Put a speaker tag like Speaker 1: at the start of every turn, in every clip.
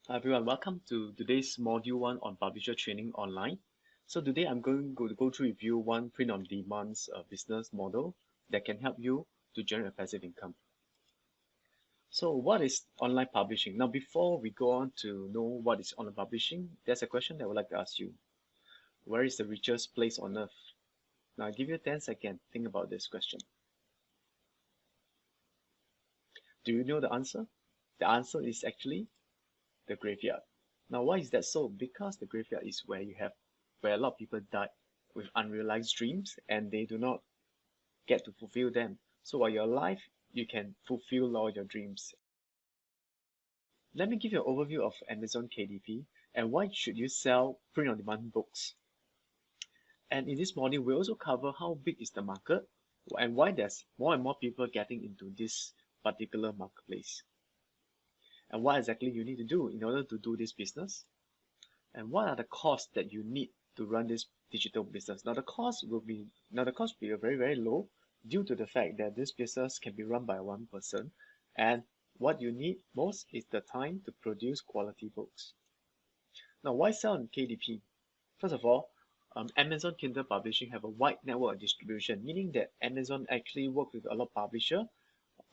Speaker 1: Hi everyone, welcome to today's module 1 on publisher training online. So today I'm going to go through with you one print on demand business model that can help you to generate a passive income. So what is online publishing? Now before we go on to know what is online publishing, there's a question that I would like to ask you. Where is the richest place on earth? Now I'll give you 10 seconds. Think about this question. Do you know the answer? The answer is actually the graveyard. Now, why is that so? Because the graveyard is where where a lot of people died with unrealized dreams and they do not get to fulfill them. So while you're alive, you can fulfill all your dreams. Let me give you an overview of Amazon KDP and why should you sell print-on-demand books. And in this module, we also cover how big is the market and why there's more and more people getting into this particular marketplace. And what exactly you need to do in order to do this business. And what are the costs that you need to run this digital business? Now the cost will be very, very low due to the fact that this business can be run by one person, and what you need most is the time to produce quality books. Now why sell on KDP? First of all, Amazon Kindle Publishing have a wide network of distribution, meaning that Amazon actually works with a lot of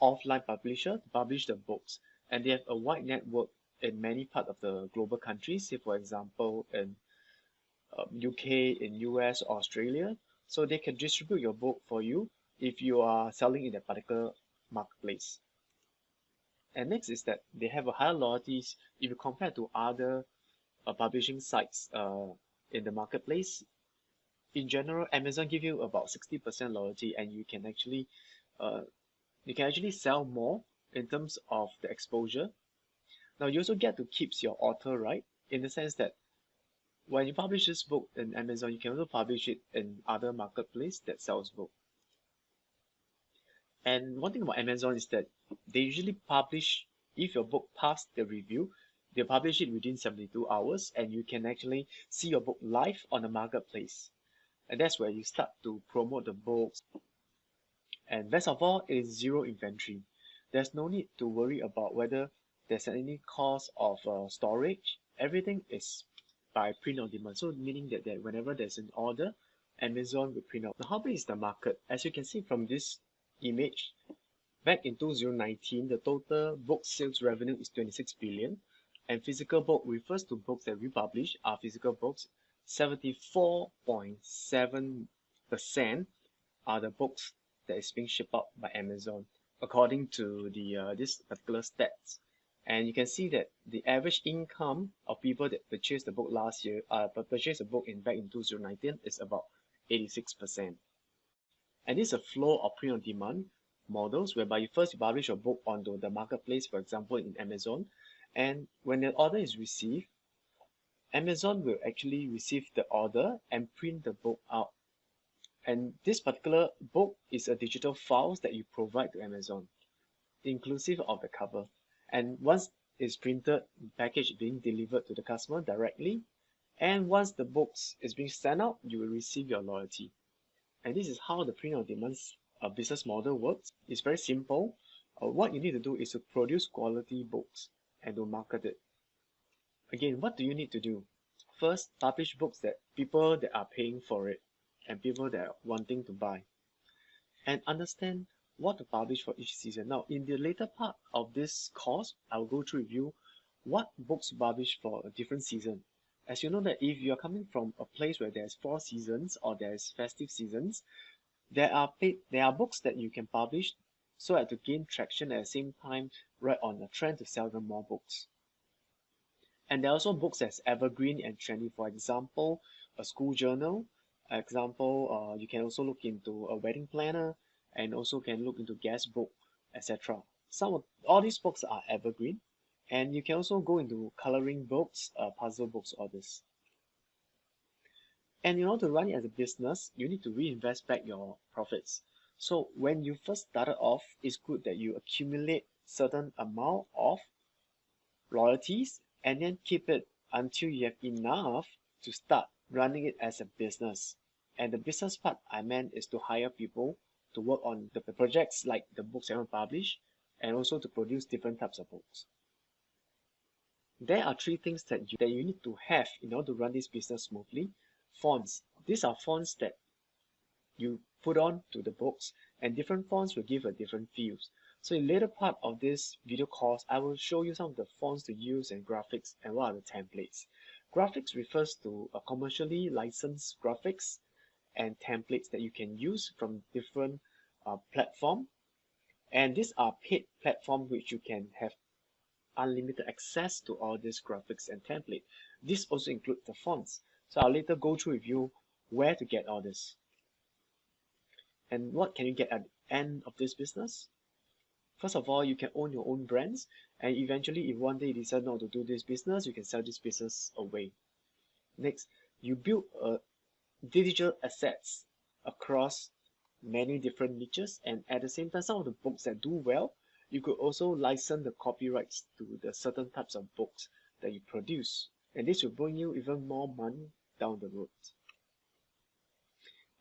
Speaker 1: offline publisher to publish the books, and they have a wide network in many parts of the global countries, say for example in UK, in US, Australia, so they can distribute your book for you if you are selling in a particular marketplace. And next is that they have a higher loyalties if you compare to other publishing sites in the marketplace. In general, Amazon give you about 60% loyalty, and uh, you can actually sell more in terms of the exposure. Now you also get to keep your author right in the sense that when you publish this book in Amazon, you can also publish it in other marketplace that sells book. And one thing about Amazon is that they usually publish, if your book passed the review, they publish it within 72 hours and you can actually see your book live on the marketplace. And that's where you start to promote the books. And best of all, it is zero inventory. There's no need to worry about whether there's any cost of storage. Everything is by print on demand. So meaning that whenever there's an order, Amazon will print out. Now, how big is the market? As you can see from this image, back in 2019, the total book sales revenue is 26 billion, and physical book refers to books that we publish are physical books. 74.7% are the books that is being shipped out by Amazon, according to the this particular stats. And you can see that the average income of people that purchased the book last year, purchased a book back in 2019 is about 86%. And this is a flow of print-on-demand models whereby you publish your book onto the marketplace, for example, in Amazon. And when the order is received, Amazon will actually receive the order and print the book out. And this particular book is a digital files that you provide to Amazon, inclusive of the cover. And once it's printed, package being delivered to the customer directly, and once the books is being sent out, you will receive your loyalty. And this is how the print-on-demand business model works. It's very simple. What you need to do is to produce quality books and to market it. Again, what do you need to do? First, publish books that people that are paying for it and people that are wanting to buy. And understand what to publish for each season. Now, in the later part of this course, I will go through with you what books to publish for a different season. As you know that if you are coming from a place where there's 4 seasons or there's festive seasons, there are books that you can publish so as to gain traction at the same time right on the trend to sell them more books. And there are also books that's evergreen and trendy. For example, a school journal. Example, you can also look into a wedding planner and also can look into guest book, etc. All these books are evergreen, and you can also go into coloring books, puzzle books, all this. And in order to run it as a business, you need to reinvest back your profits. So when you first started off, it's good that you accumulate certain amount of royalties and then keep it until you have enough to start running it as a business. And the business part I meant is to hire people to work on the projects like the books I want to publish and also to produce different types of books. There are three things that you need to have in order to run this business smoothly. Fonts. These are fonts that you put on to the books, and different fonts will give a different feels. So in later part of this video course, I will show you some of the fonts to use and graphics and what are the templates. Graphics refers to a commercially licensed graphics and templates that you can use from different platform, and these are paid platform which you can have unlimited access to all these graphics and template. This also includes the fonts. So I'll later go through with you where to get all this. And what can you get at the end of this business? First of all, you can own your own brands, and eventually if one day you decide not to do this business, you can sell this business away. Next, you build digital assets across many different niches, and at the same time, some of the books that do well, you could also license the copyrights to the certain types of books that you produce, and this will bring you even more money down the road.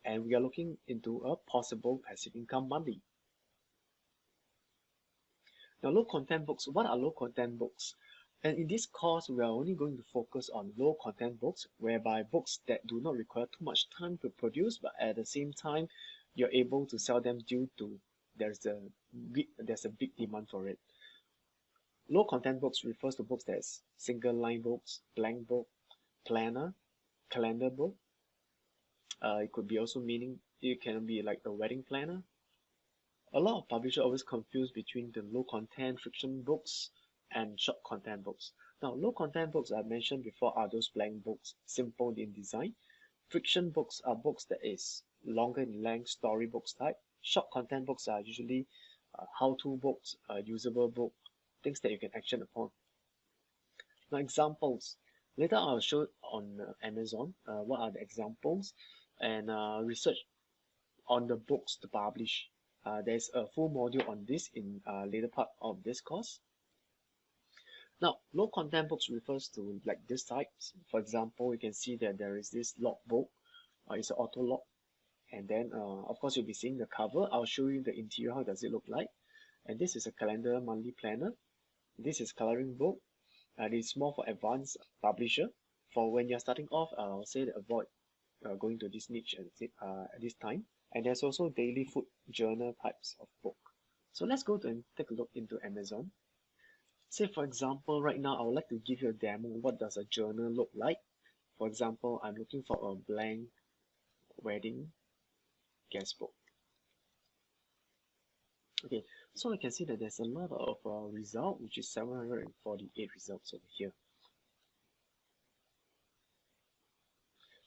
Speaker 1: And we are looking into a possible passive income monthly. Now, low content books. What are low content books? And in this course, we are only going to focus on low content books, whereby books that do not require too much time to produce, but at the same time, you're able to sell them due to there's a big demand for it. Low content books refers to books that's single line books, blank book, planner, calendar book. It could be also meaning it can be like a wedding planner. A lot of publishers always confuse between the low content fiction books and short content books. Now, low content books I mentioned before are those blank books, simple in design. Fiction books are books that is longer in length, storybooks type. Short content books are usually how-to books, usable book, things that you can action upon. Now, examples. Later I'll show on Amazon what are the examples and research on the books to publish. There's a full module on this in later part of this course. Now, low content books refers to like this types. For example, you can see that there is this log book. It's an auto log, and then of course you'll be seeing the cover. I'll show you the interior. How does it look like? And this is a calendar monthly planner. This is coloring book. It's more for advanced publisher. For when you're starting off, I'll say to avoid going to this niche at this time. And there's also daily food journal types of book. So let's go and take a look into Amazon. Say for example, right now I would like to give you a demo. What does a journal look like? For example, I'm looking for a blank wedding guest book. Okay, so I can see that there's a lot of result, which is 748 results over here.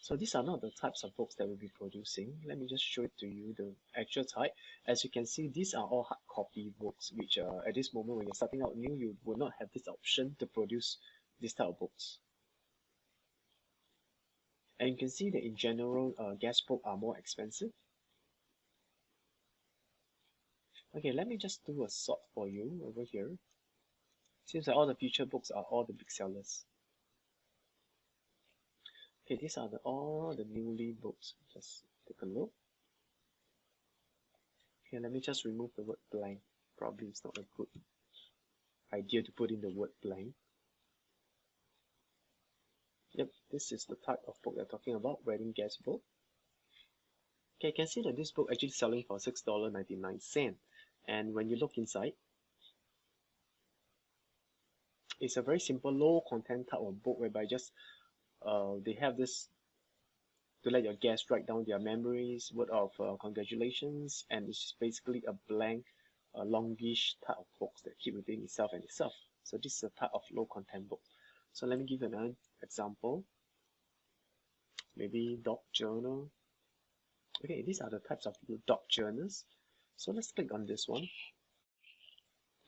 Speaker 1: So these are not the types of books that we'll be producing. Let me just show it to you, the actual type. As you can see, these are all hard copy books, which at this moment when you're starting out new, you will not have this option to produce this type of books. And you can see that in general, guest books are more expensive. Okay, let me just do a sort for you over here. Seems like all the feature books are all the big sellers. Okay, these are all the newly books. Just take a look. Okay, let me just remove the word blank. Probably it's not a good idea to put in the word blank. Yep, this is the type of book they're talking about, wedding guest book. Okay, you can see that this book actually selling for $6.99. And when you look inside, it's a very simple low content type of book whereby just they have this to let your guests write down their memories, word of congratulations, and it's basically a blank, longish type of books that keep within itself and itself. So this is a type of low content book. So let me give another example. Maybe dog journal. Okay, these are the types of dog journals. So let's click on this one.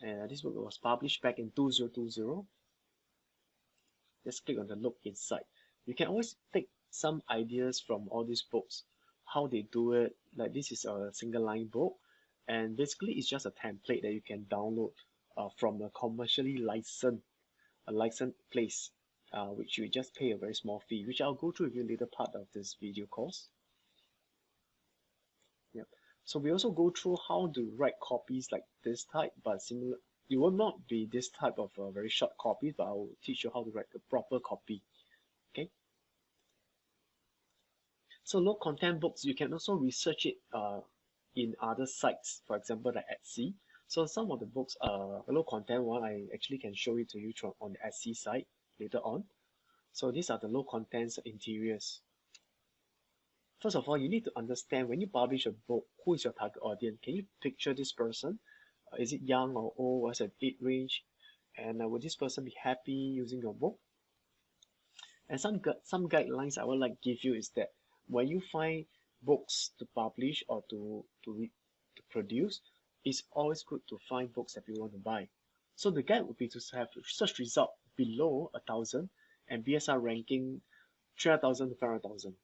Speaker 1: And this book was published back in 2020. Let's click on the look inside. You can always take some ideas from all these books, how they do it. Like this is a single line book, and basically it's just a template that you can download from a commercially licensed place, which you just pay a very small fee, which I'll go through with you later part of this video course. Yep. So we also go through how to write copies like this type, but similar it will not be this type of very short copy, but I will teach you how to write the proper copy. Okay. So low content books, you can also research it in other sites, for example, like Etsy. So some of the books, low content one, I actually can show it to you on the Etsy site later on. So these are the low contents interiors. First of all, you need to understand when you publish a book, who is your target audience? Can you picture this person? Is it young or old? What's the age range? And would this person be happy using your book? And some guidelines I would like to give you is that when you find books to publish or to produce, it's always good to find books that you want to buy. So the guide would be to have search result below 1,000 and BSR ranking 300,000 to 500,000.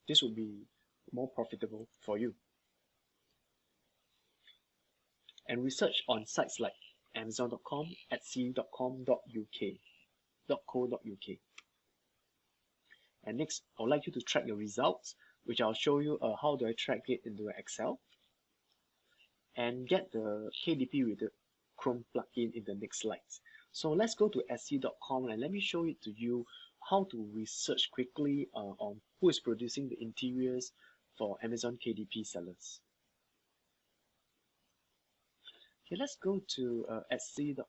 Speaker 1: This would be more profitable for you. And research on sites like Amazon.com, Etsy.com.uk, .co.uk. And next, I would like you to track your results, which I'll show you how do I track it into Excel. And get the KDP with the Chrome plugin in the next slides. So let's go to Etsy.com and let me show it to you how to research quickly on who is producing the interiors for Amazon KDP sellers. Okay, let's go to Etsy.co.uk.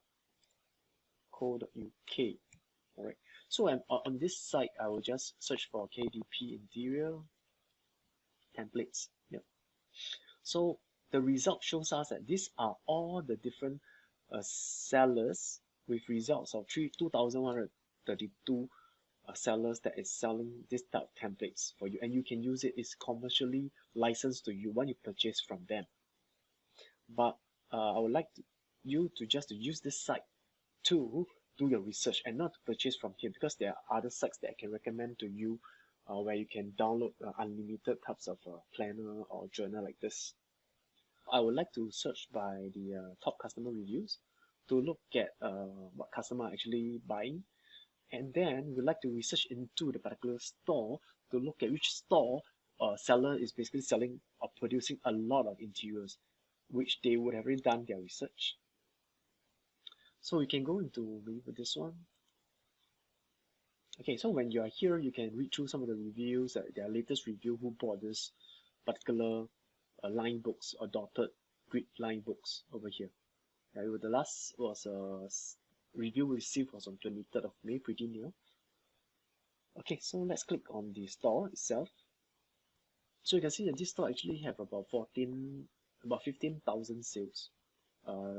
Speaker 1: Alright, so on this site, I will just search for KDP interior templates. Yep. So the result shows us that these are all the different sellers with results of 2,132 sellers that is selling this type of templates for you, and you can use it. It's commercially licensed to you when you purchase from them. But I would like you to just use this site to do your research and not to purchase from here, because there are other sites that I can recommend to you where you can download unlimited types of planner or journal like this. I would like to search by the top customer reviews to look at what customer are actually buying, and then we'd like to research into the particular store to look at which store seller is basically selling or producing a lot of interiors, which they would have already done their research. So we can go into maybe this one. Okay, so when you are here, you can read through some of the reviews, their latest review, who bought this particular line books or dotted grid line books over here. Right, the last was review we received was on 23rd of May, pretty new. Okay, so let's click on the store itself. So you can see that this store actually have about 15,000 sales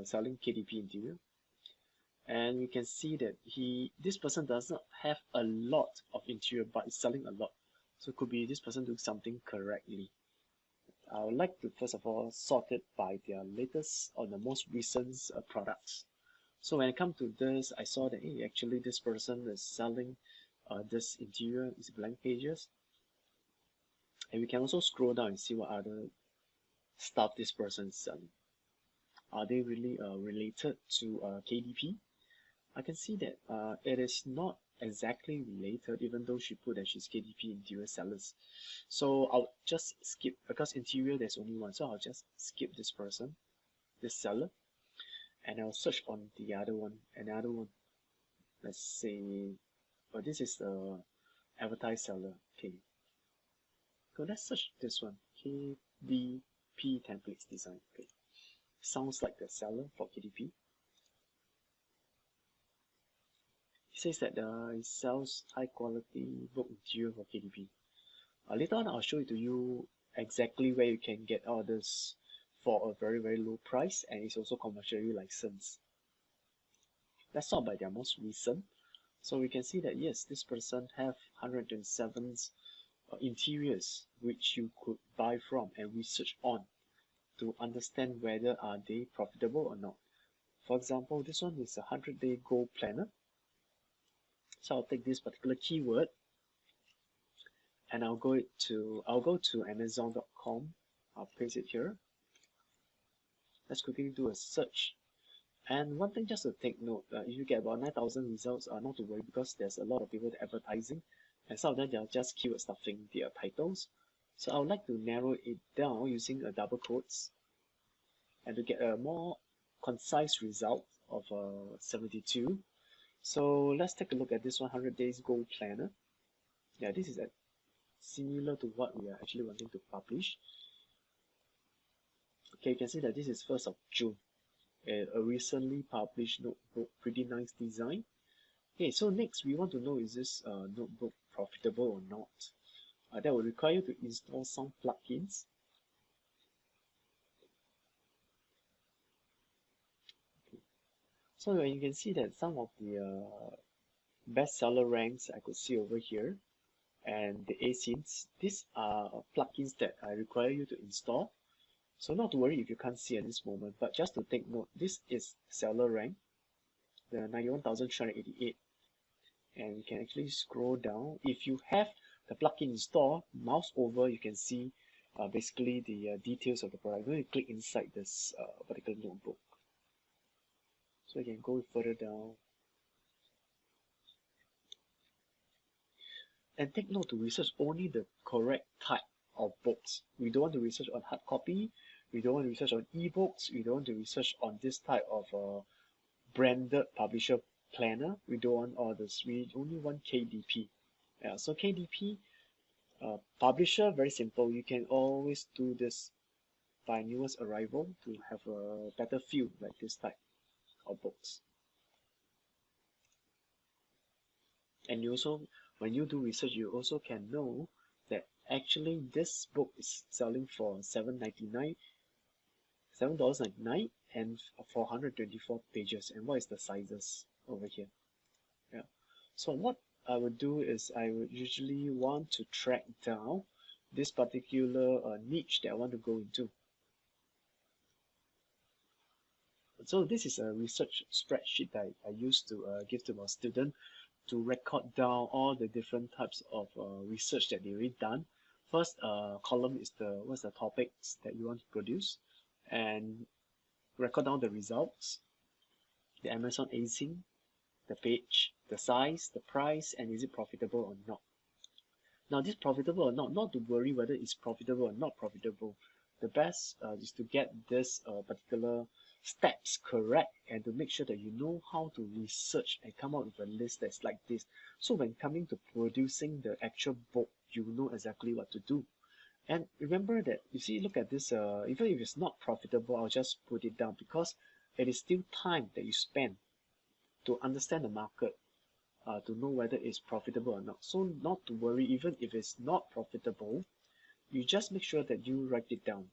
Speaker 1: selling KDP interior. And we can see that this person does not have a lot of interior, but is selling a lot. So it could be this person doing something correctly. I would like to first of all sort it by their latest or the most recent products. So when I come to this, I saw that actually this person is selling this interior is blank pages. And we can also scroll down and see what other stuff this person is selling. Are they really related to KDP? I can see that it is not exactly related, even though she put that she's KDP interior sellers. So I'll just skip, because interior there's only one, so I'll just skip this person, this seller, and I'll search on the other one, another one. Let's say, this is the advertised seller. Okay, so let's search this one, KDP templates design. Okay, sounds like the seller for KDP. It says that it sells high quality book interior for KDP. Later on, I'll show it to you exactly where you can get all this for a very, very low price, and it's also commercially licensed. Let's sort by their most recent. So we can see that yes, this person have 127 interiors which you could buy from and research on to understand whether are they profitable or not. For example, this one is a 100-day goal planner. So I'll take this particular keyword and I'll go to Amazon.com. I'll paste it here. Let's quickly do a search. And one thing just to take note, if you get about 9,000 results, not to worry, because there's a lot of people advertising, and some of them they are just keyword stuffing their titles. So I would like to narrow it down using a double quotes, and to get a more concise result, of 72. So let's take a look at this 100 days goal planner. Yeah, this is similar to what we are actually wanting to publish. Okay, you can see that this is 1st of June, a recently published notebook, pretty nice design. Okay, so next we want to know, is this notebook profitable or not? That will require you to install some plugins. Okay. So you can see that some of the bestseller ranks I could see over here, and the asins, these are plugins that I require you to install. So not to worry if you can't see at this moment, but just to take note, this is seller rank, the 91,388, and you can actually scroll down. If you have the plugin installed, mouse over, you can see basically the details of the product. I'm going to click inside this particular notebook. So you can go further down. And take note to research only the correct type of books. We don't want to research on hard copy. We don't want to research on ebooks. We don't want to research on this type of branded publisher planner. We don't want all this. We only want KDP. Yeah, so KDP publisher, very simple. You can always do this by newest arrival to have a better feel like this type of books. And you also, when you do research, you also can know that actually this book is selling for $7.99 and for 124 pages. And what is the sizes over here? Yeah. So what I would do is I would usually want to track down this particular niche that I want to go into. So this is a research spreadsheet that I used to give to my student to record down all the different types of research that they already done. First column is what's the topics that you want to produce, and record down the results, the Amazon async, the page, the size, the price, and is it profitable or not. Now this profitable or not to worry whether it's profitable or not profitable. The best is to get this particular steps correct and to make sure that you know how to research and come up with a list that's like this. So when coming to producing the actual book, you know exactly what to do. And remember that, you see, look at this, even if it's not profitable, I'll just put it down because it is still time that you spend to understand the market, to know whether it's profitable or not. So not to worry, even if it's not profitable, you just make sure that you write it down.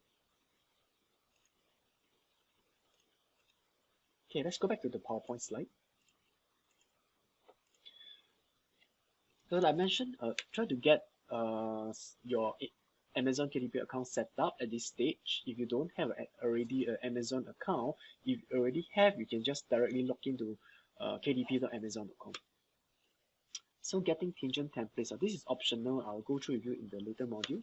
Speaker 1: Okay, let's go back to the PowerPoint slide. So like I mentioned, try to get your Amazon KDP account set up at this stage. If you don't have already an Amazon account, if you already have, you can just directly log into kdp.amazon.com. So getting tangent templates, this is optional. I'll go through with you in the later module.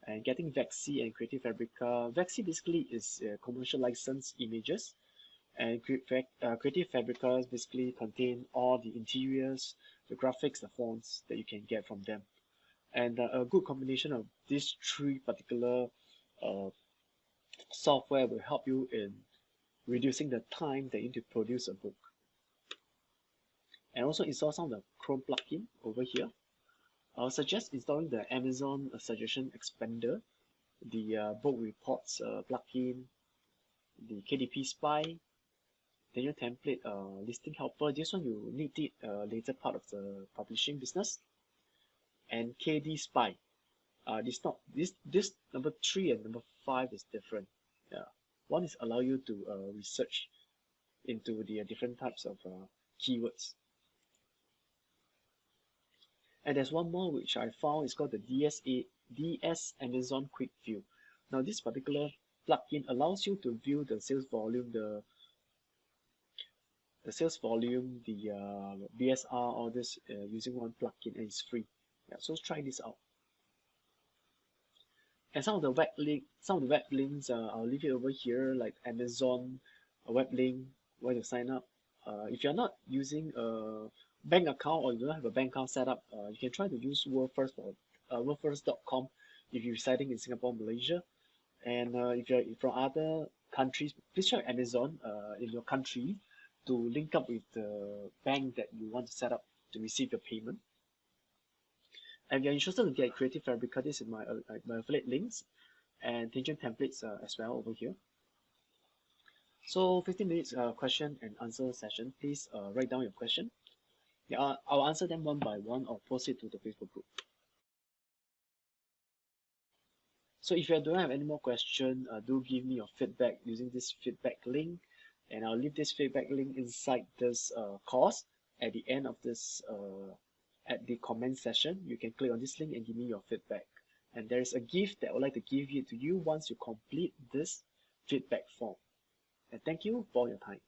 Speaker 1: And getting Vexy and Creative Fabrica. Vexy basically is commercial license images, and Creative Fabrica basically contain all the interiors, the graphics, the fonts that you can get from them. And a good combination of these three particular software will help you in reducing the time that you need to produce a book. And also install some of the Chrome plugin over here. I'll suggest installing the Amazon Suggestion Expander, the book reports plugin, the KDP Spy, then your template listing helper. This one you need it later part of the publishing business. And KD Spy. This number 3 and number 5 is different. Yeah, one is allow you to research into the different types of keywords. And there's one more which I found, it's called the DS Amazon Quick View. Now this particular plugin allows you to view the sales volume, the BSR, all this using one plugin, and it's free. Yeah, so try this out. And some of the web links, I'll leave it over here, like Amazon web link where to sign up. If you're not using a bank account or you don't have a bank account set up, you can try to use WordFirst or WordFirst.com if you're residing in Singapore, Malaysia. And if you're from other countries, please try Amazon in your country. to link up with the bank that you want to set up to receive your payment. And if you're interested to get creative fabric, this is my affiliate links and Tangent templates as well over here. So 15 minutes question and answer session. Please write down your question. Yeah, I'll answer them one by one or post it to the Facebook group. So if you don't have any more question, do give me your feedback using this feedback link, and I'll leave this feedback link inside this course at the end of this at the comment section. You can click on this link and give me your feedback. And there is a gift that I would like to give you once you complete this feedback form. And thank you for your time.